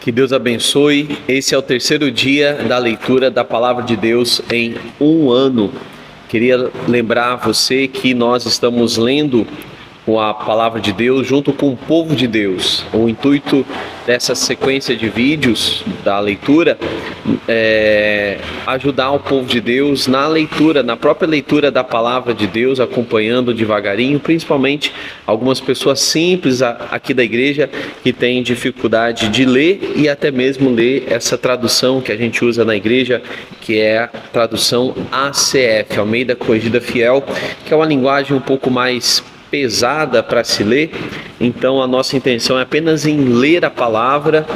Que Deus abençoe. Esse é o terceiro dia da leitura da Palavra de Deus em um ano. Queria lembrar você que nós estamos lendo com a Palavra de Deus junto com o povo de Deus. O intuito dessa sequência de vídeos da leitura é ajudar o povo de Deus na leitura, na própria leitura da Palavra de Deus, acompanhando devagarinho, principalmente algumas pessoas simples aqui da igreja que têm dificuldade de ler e até mesmo ler essa tradução que a gente usa na igreja, que é a tradução ACF, Almeida Corrigida Fiel, que é uma linguagem um pouco mais pesada para se ler. Então a nossa intenção é apenas em ler a palavra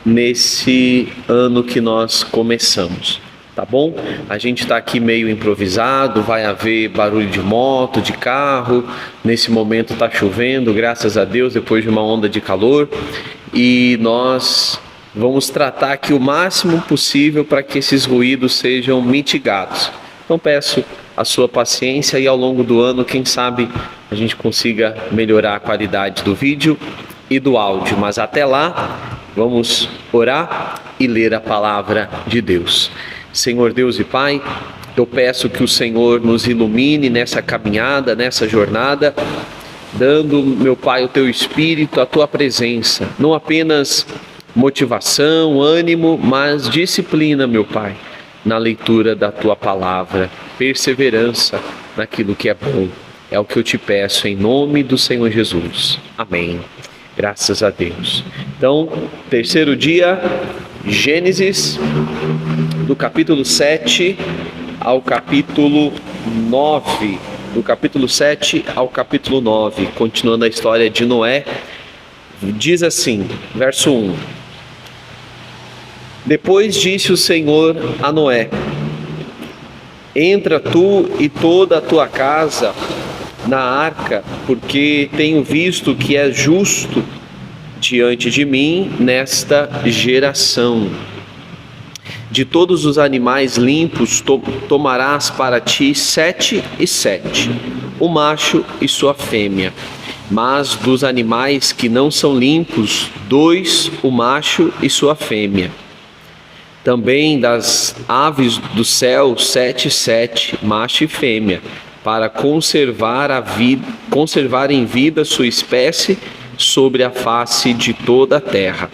nesse ano que nós começamos, tá bom? A gente está aqui meio improvisado, vai haver barulho de moto, de carro. Nesse momento está chovendo, graças a Deus, depois de uma onda de calor, e nós vamos tratar aqui o máximo possível para que esses ruídos sejam mitigados. Então peço a sua paciência e ao longo do ano, quem sabe, a gente consiga melhorar a qualidade do vídeo e do áudio. Mas até lá, vamos orar e ler a palavra de Deus. Senhor Deus e Pai, eu peço que o Senhor nos ilumine nessa caminhada, nessa jornada, dando, meu Pai, o Teu Espírito, a Tua presença, não apenas motivação, ânimo, mas disciplina, meu Pai, na leitura da Tua palavra, perseverança naquilo que é bom. É o que eu te peço em nome do Senhor Jesus. Amém. Graças a Deus. Então, terceiro dia, Gênesis, do capítulo 7 ao capítulo 9. Do capítulo 7 ao capítulo 9, continuando a história de Noé, diz assim, verso 1. Depois disse o Senhor a Noé: entra tu e toda a tua casa na arca, porque tenho visto que é justo diante de mim nesta geração. De todos os animais limpos tomarás para ti 7 e 7, o macho e sua fêmea. Mas dos animais que não são limpos, 2, o macho e sua fêmea. Também das aves do céu, 7 e 7, macho e fêmea, para conservar em vida sua espécie sobre a face de toda a terra.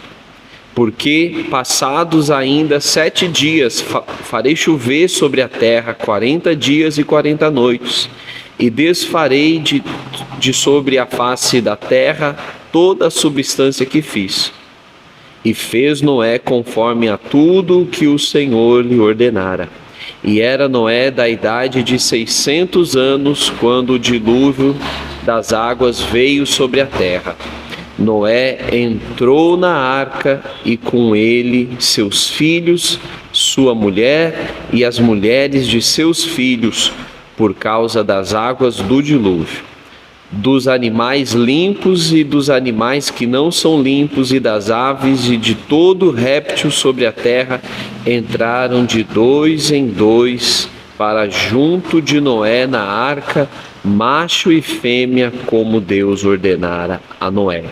Porque passados ainda 7 dias farei chover sobre a terra 40 dias e 40 noites, e desfarei de sobre a face da terra toda a substância que fiz. E fez Noé conforme a tudo que o Senhor lhe ordenara. E era Noé da idade de 600 anos, quando o dilúvio das águas veio sobre a terra. Noé entrou na arca, e com ele seus filhos, sua mulher e as mulheres de seus filhos, por causa das águas do dilúvio. Dos animais limpos e dos animais que não são limpos, e das aves e de todo réptil sobre a terra, entraram de 2 em 2 para junto de Noé na arca, macho e fêmea, como Deus ordenara a Noé.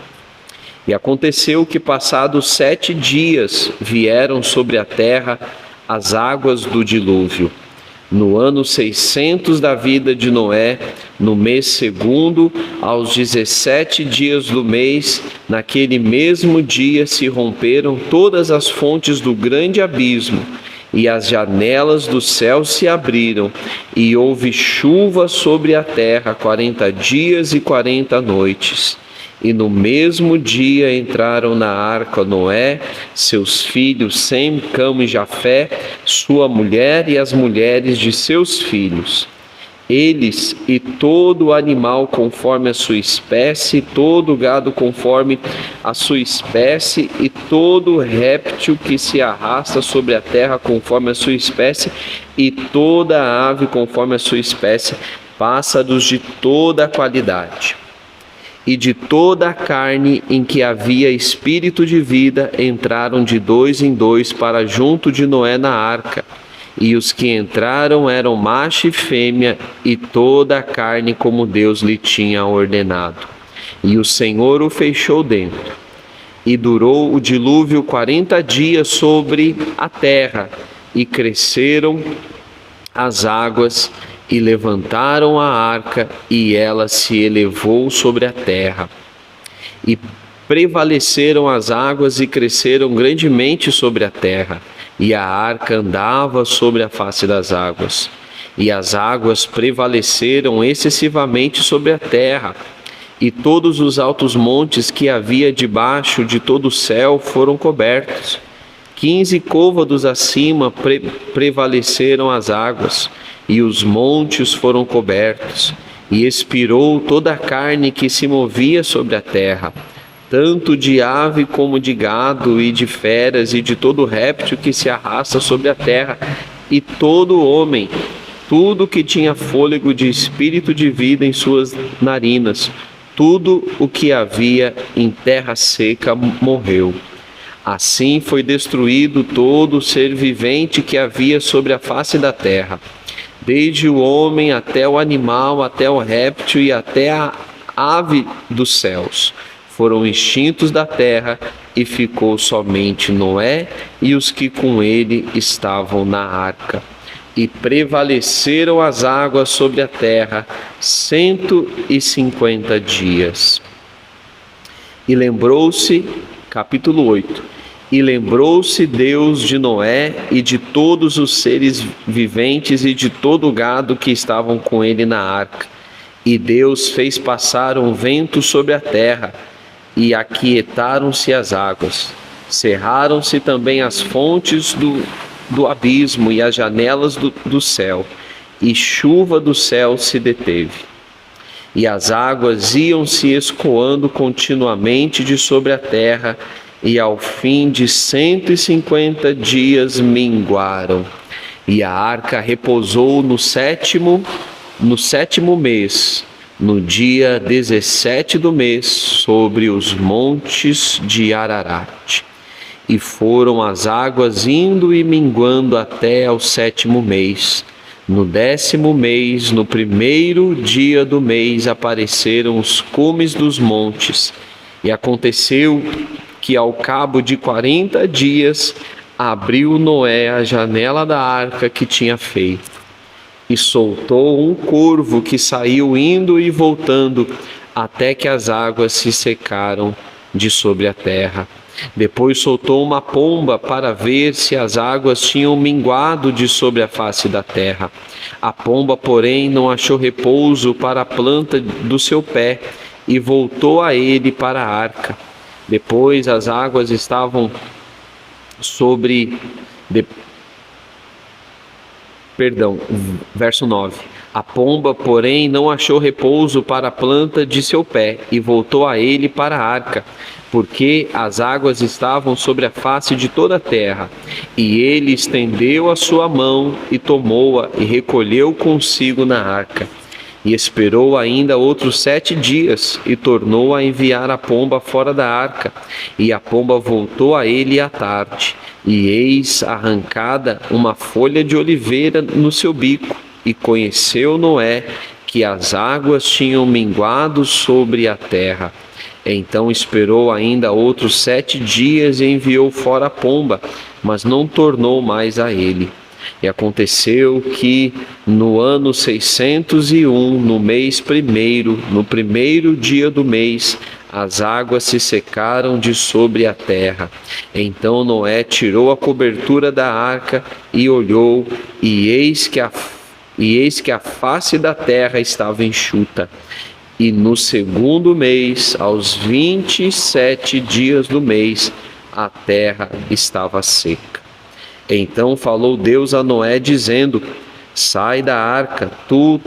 E aconteceu que passados 7 dias vieram sobre a terra as águas do dilúvio. No ano 600 da vida de Noé, no mês segundo, aos 17 dias do mês, naquele mesmo dia se romperam todas as fontes do grande abismo, e as janelas do céu se abriram, e houve chuva sobre a terra 40 dias e 40 noites. E no mesmo dia entraram na arca Noé, seus filhos Sem, Cão e Jafé, sua mulher e as mulheres de seus filhos. Eles e todo animal conforme a sua espécie, todo gado conforme a sua espécie, e todo réptil que se arrasta sobre a terra conforme a sua espécie, e toda ave conforme a sua espécie, pássaros de toda a qualidade. E de toda a carne em que havia espírito de vida, entraram de 2 em 2 para junto de Noé na arca. E os que entraram eram macho e fêmea, e toda a carne como Deus lhe tinha ordenado. E o Senhor o fechou dentro. E durou o dilúvio 40 dias sobre a terra, e cresceram as águas, e levantaram a arca, e ela se elevou sobre a terra. E prevaleceram as águas, e cresceram grandemente sobre a terra, e a arca andava sobre a face das águas. E as águas prevaleceram excessivamente sobre a terra, e todos os altos montes que havia debaixo de todo o céu foram cobertos. 15 côvados acima prevaleceram as águas, e os montes foram cobertos, e expirou toda a carne que se movia sobre a terra, tanto de ave como de gado, e de feras, e de todo réptil que se arrasta sobre a terra, e todo homem, tudo que tinha fôlego de espírito de vida em suas narinas, tudo o que havia em terra seca morreu. Assim foi destruído todo ser vivente que havia sobre a face da terra, desde o homem até o animal, até o réptil e até a ave dos céus. Foram extintos da terra, e ficou somente Noé e os que com ele estavam na arca. E prevaleceram as águas sobre a terra 150 dias. E lembrou-se, capítulo 8, e lembrou-se Deus de Noé e de todos os seres viventes e de todo o gado que estavam com ele na arca. E Deus fez passar um vento sobre a terra, e aquietaram-se as águas. Cerraram-se também as fontes do abismo e as janelas do céu, e chuva do céu se deteve. E as águas iam se escoando continuamente de sobre a terra, e ao fim de 150 dias minguaram. E a arca repousou no sétimo mês, no dia 17 do mês, sobre os montes de Ararat. E foram as águas indo e minguando até ao 7º mês. No 10º mês, no 1º dia do mês, apareceram os cumes dos montes. E aconteceu que ao cabo de 40 dias, abriu Noé a janela da arca que tinha feito, e soltou um corvo que saiu indo e voltando, até que as águas se secaram de sobre a terra. Depois soltou uma pomba para ver se as águas tinham minguado de sobre a face da terra. A pomba, porém, não achou repouso para a planta do seu pé, e voltou a ele para a arca. Depois as águas estavam verso 9. A pomba, porém, não achou repouso para a planta de seu pé, e voltou a ele para a arca, porque as águas estavam sobre a face de toda a terra. E ele estendeu a sua mão e tomou-a, e recolheu consigo na arca. E esperou ainda outros 7 dias, e tornou a enviar a pomba fora da arca. E a pomba voltou a ele à tarde, e eis arrancada uma folha de oliveira no seu bico. E conheceu Noé que as águas tinham minguado sobre a terra. Então esperou ainda outros 7 dias, e enviou fora a pomba, mas não tornou mais a ele. E aconteceu que no ano 601, no mês 1º, no 1º dia do mês, as águas se secaram de sobre a terra. Então Noé tirou a cobertura da arca e olhou, e eis que a face da terra estava enxuta. E no 2º mês, aos 27 dias do mês, a terra estava seca. Então falou Deus a Noé, dizendo: sai da arca, tu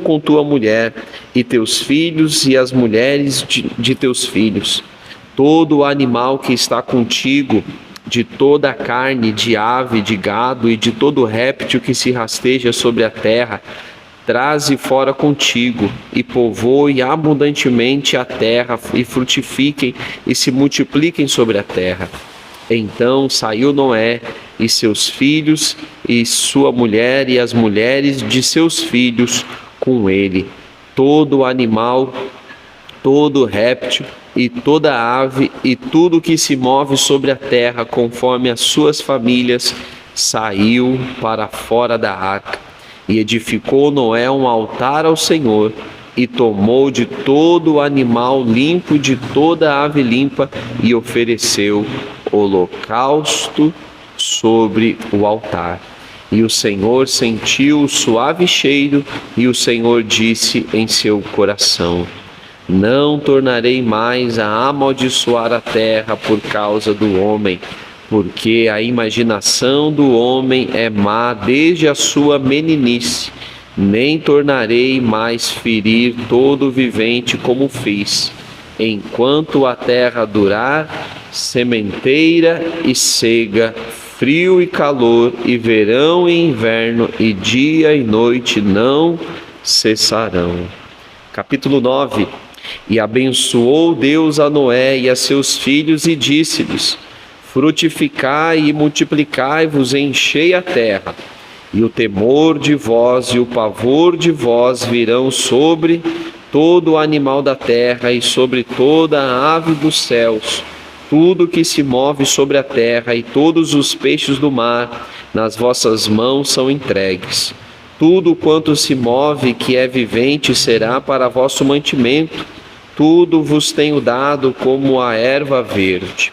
com tua mulher, e teus filhos, e as mulheres de teus filhos, todo o animal que está contigo, de toda a carne, de ave, de gado, e de todo réptil que se rasteja sobre a terra, traze fora contigo, e povoe abundantemente a terra, e frutifiquem e se multipliquem sobre a terra. Então saiu Noé e seus filhos, e sua mulher, e as mulheres de seus filhos com ele, todo o animal todo réptil e toda ave e tudo que se move sobre a terra, conforme as suas famílias, saiu para fora da arca. E edificou Noé um altar ao Senhor, e tomou de todo o animal limpo, de toda a ave limpa, e ofereceu holocausto sobre o altar. E o Senhor sentiu o suave cheiro, e o Senhor disse em seu coração: não tornarei mais a amaldiçoar a terra por causa do homem, porque a imaginação do homem é má desde a sua meninice. Nem tornarei mais ferir todo vivente como fiz, enquanto a terra durar, sementeira e cega, frio e calor, e verão e inverno, e dia e noite não cessarão. Capítulo 9. E abençoou Deus a Noé e a seus filhos, e disse-lhes: frutificai e multiplicai-vos, enchei a terra. E o temor de vós e o pavor de vós virão sobre todo o animal da terra e sobre toda a ave dos céus, tudo que se move sobre a terra, e todos os peixes do mar, nas vossas mãos são entregues. Tudo quanto se move que é vivente será para vosso mantimento. Tudo vos tenho dado como a erva verde.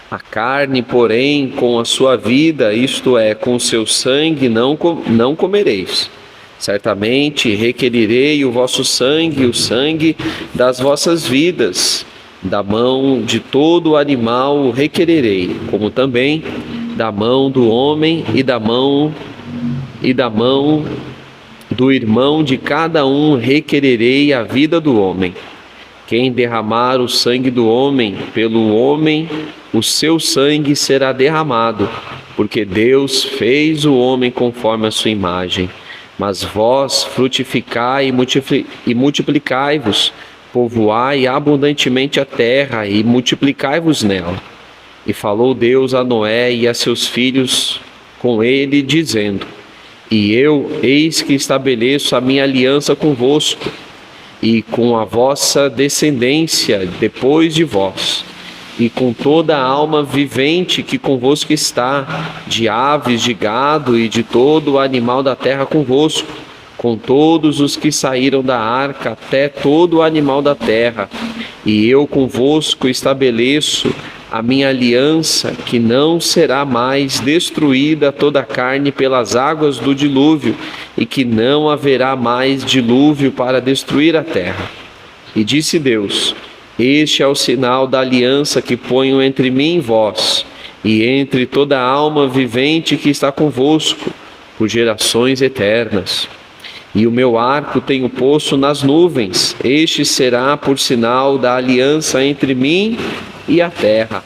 A carne, porém, com a sua vida, isto é, com o seu sangue, não comereis. Certamente requerirei o vosso sangue, o sangue das vossas vidas. Da mão de todo animal o requererei, como também da mão do homem e da mão do irmão de cada um requererei a vida do homem. Quem derramar o sangue do homem, pelo homem o seu sangue será derramado, porque Deus fez o homem conforme a sua imagem. Mas vós frutificai e multiplicai-vos, povoai abundantemente a terra e multiplicai-vos nela. E falou Deus a Noé e a seus filhos com ele, dizendo: e eu, eis que estabeleço a minha aliança convosco, e com a vossa descendência depois de vós, e com toda a alma vivente que convosco está, de aves, de gado e de todo o animal da terra convosco, com todos os que saíram da arca, até todo o animal da terra. E eu convosco estabeleço a minha aliança, que não será mais destruída toda a carne pelas águas do dilúvio, e que não haverá mais dilúvio para destruir a terra. E disse Deus: este é o sinal da aliança que ponho entre mim e vós, e entre toda a alma vivente que está convosco, por gerações eternas. E o meu arco tenho posto nas nuvens, este será por sinal da aliança entre mim e a terra.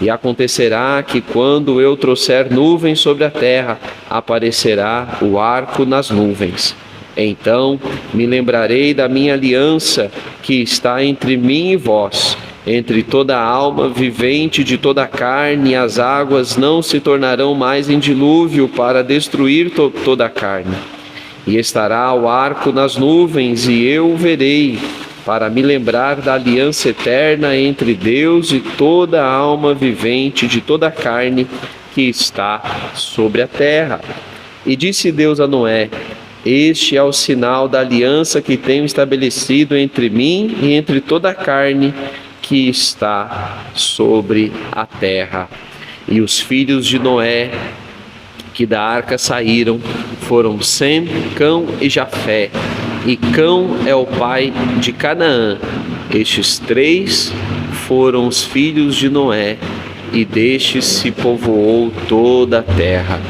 E acontecerá que quando eu trouxer nuvens sobre a terra, aparecerá o arco nas nuvens. Então me lembrarei da minha aliança que está entre mim e vós, entre toda a alma vivente de toda a carne, e as águas não se tornarão mais em dilúvio para destruir toda a carne. E estará o arco nas nuvens, e eu o verei, para me lembrar da aliança eterna entre Deus e toda a alma vivente de toda a carne que está sobre a terra. E disse Deus a Noé: este é o sinal da aliança que tenho estabelecido entre mim e entre toda a carne que está sobre a terra. E os filhos de Noé que da arca saíram foram Sem, Cão e Jafé. E Cão é o pai de Canaã. Estes três foram os filhos de Noé, e destes se povoou toda a terra.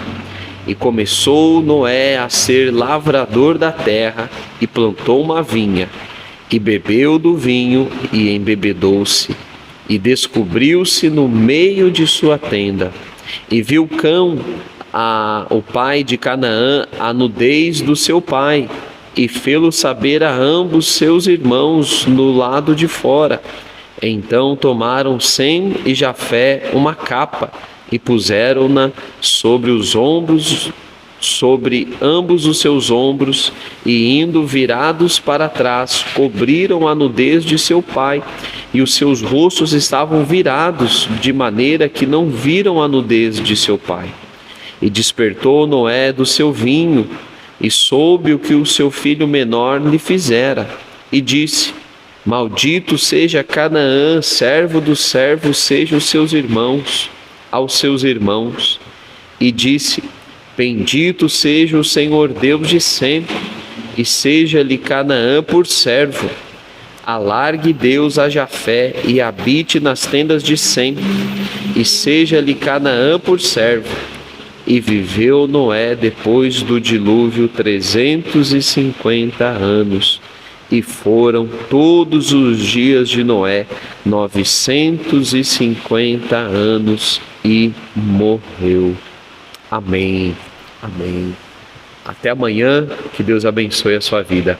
E começou Noé a ser lavrador da terra, e plantou uma vinha, e bebeu do vinho, e embebedou-se, e descobriu-se no meio de sua tenda. E viu Cão, o pai de Canaã, a nudez do seu pai, e fê-lo saber a ambos seus irmãos no lado de fora. Então tomaram Sem e Jafé uma capa, e puseram-na sobre os ombros sobre ambos os seus ombros e, indo virados para trás, cobriram a nudez de seu pai, e os seus rostos estavam virados, de maneira que não viram a nudez de seu pai. E despertou Noé do seu vinho, e soube o que o seu filho menor lhe fizera, e disse: Maldito seja Canaã, servo dos servos sejam os seus irmãos, aos seus irmãos. E disse: Bendito seja o Senhor Deus de sempre, e seja-lhe Canaã por servo. Alargue Deus a Jafé e habite nas tendas de Sem, e seja-lhe Canaã por servo. E viveu Noé depois do dilúvio 350 anos, e foram todos os dias de Noé 950 anos, e morreu. Amém. Amém. Até amanhã, que Deus abençoe a sua vida.